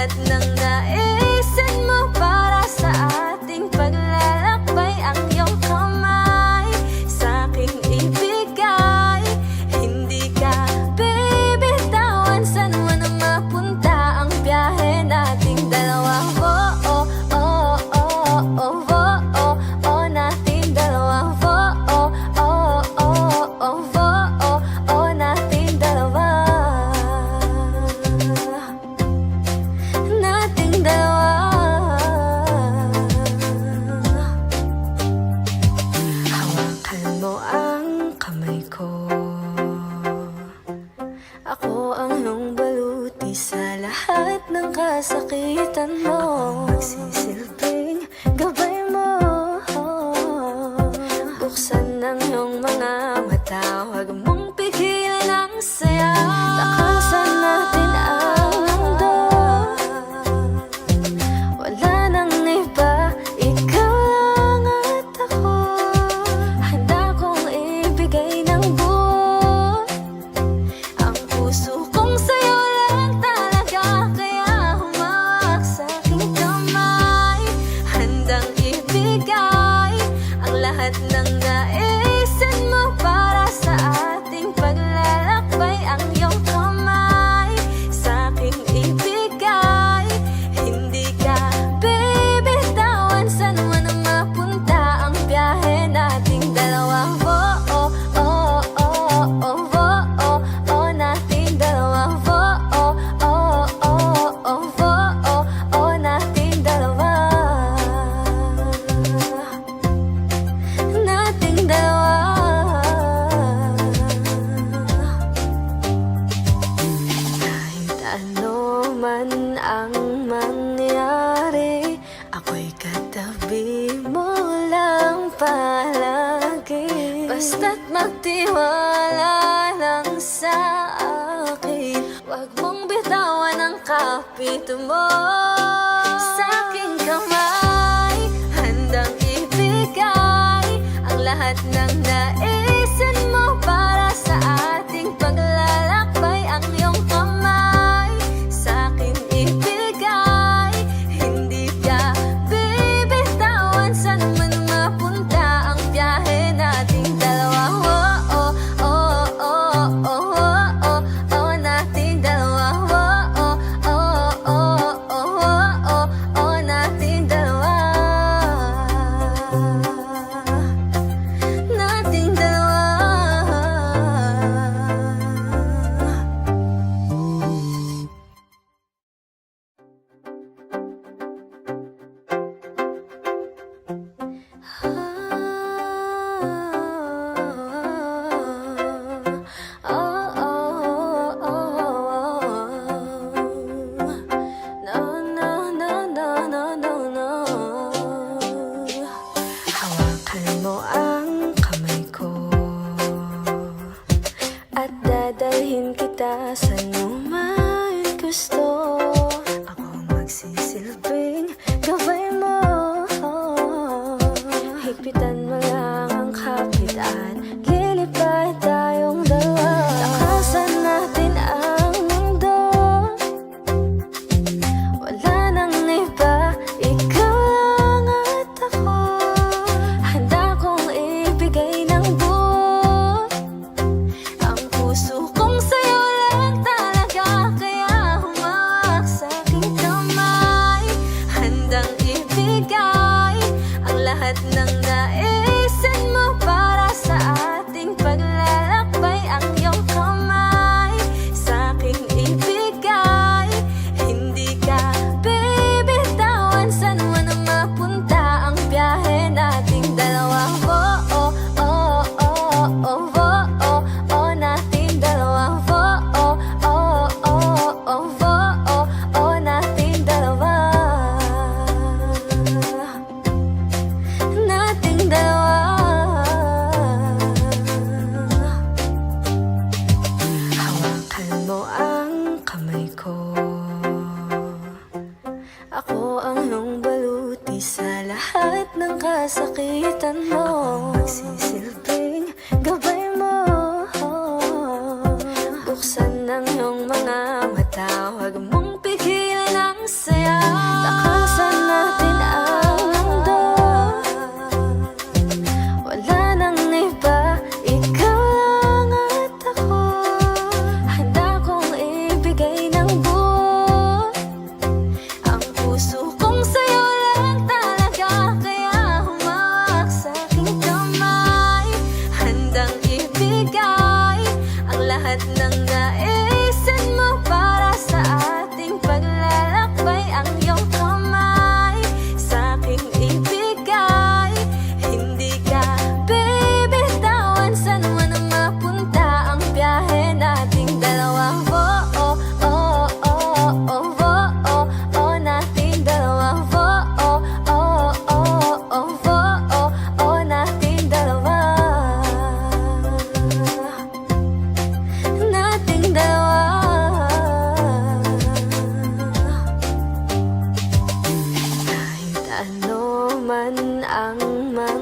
lahat ng naisin mo para sa ating paglalakbay. Ang iyong kamay sa'king ibigay, hindi ka bibitawan. Saan man ang mapunta ang biyahe nating dalawa. Oh, oh, oh, oh, oh, oh, oh, oh, nating dalawa. Oh, oh, oh, oh, oh, oh, oh, nating dalawa. Nating dalawa. Hawakan mo ang kamay ko, ako ang iyong baluti sa lahat ng kasakitan mo. Ako magsisilbing gabay mo. Buksan ang iyong mga mata, huwag mong pigilan ang saya. Takasan natin ang mundo, wala nang iba, ikaw lang at ako. Handa kong ibigay ng buo ang puso kong sa'yo lang talaga. Kaya humawak sa'king kamay, handang ibigay ang lahat ng naisin mo para sa ating paglalakbay. Ang iyong kamay sa'king ibigay, hindi ka bibitawan. Saan man ang mapunta ang biyahe nating dalawa. Oh, oh, oh, oh, oh, oh, oh, oh, nating dalawa. Oh, oh, oh, oh, oh, oh, oh, nating dalawa. Nating dalawa. Kahit ano man ang mangyari, ako'y katabi mo lang palagi. Basta't magtiwala lang sa akin, huwag mong bitawan ang kapit mo. Sa'king kamay, handang ibigay ang lahat ng naisin mo para sa ating paglalakbay. Ang iyong kamay sa'king ibigay, hindi ka bibitawan. Saan man mapunta ang biyahe nating dalawa. Oh, oh, oh, oh, oh, oh, oh, oh, nating dalawa. Oh, oh, oh, oh, oh, oh, oh, nating dalawa. Nating dalawa. Hawakan mo ang kamay ko at dadalhin kita sa man gusto. Ako magsisilbing gabay mo. Higpitan mo lang ang kapitan, lilipad tayong dalawa. Takasan natin ang mundo, wala nang iba, ikaw lang at ako. Handa kong ibigay ng buo ang puso kong sa'yo lang talaga. Kaya humawak sa'king kamay, handang ibigay ang lahat ng naisin mo para sa ating paglalakbay. Ang iyong kamay sa'king ibigay, hindi ka bibitawan. Saan man ang mapunta ang biyahe nating dalawa. Oh, oh, oh, oh, oh, oh, oh, oh, nating dalawa. Oh, oh, oh, oh, oh, oh, oh, nating dalawa. Nating dalawa. Hawakan mo ang kamay ko, ako ang iyong baluti sa lahat ng kasakitan mo. Ako magsisilbing gabay mo. Buksan ang iyong mga mata, huwag mong pigilan ang masaya. Takasan natin ang mundo. Wala nang iba, ikaw lang at ako. Handa kong ibigay ng buo ang puso kong sa'yo lang talaga. Kaya humawak sa aking kamay, handang ibigay ang lahat ng naisin mo para sa ating paglalakbay. Ang iyong kamay sa aking ibigay, hindi ka bibitawan. Saan man ang mapunta ang biyahe nating dalawa. Oh, oh, oh, oh, oh, oh, oh, oh, nating dalawa. Oh, oh, oh, oh, oh, oh, oh, nating dalawa. Nating dalawa. Kahit ano man ang mga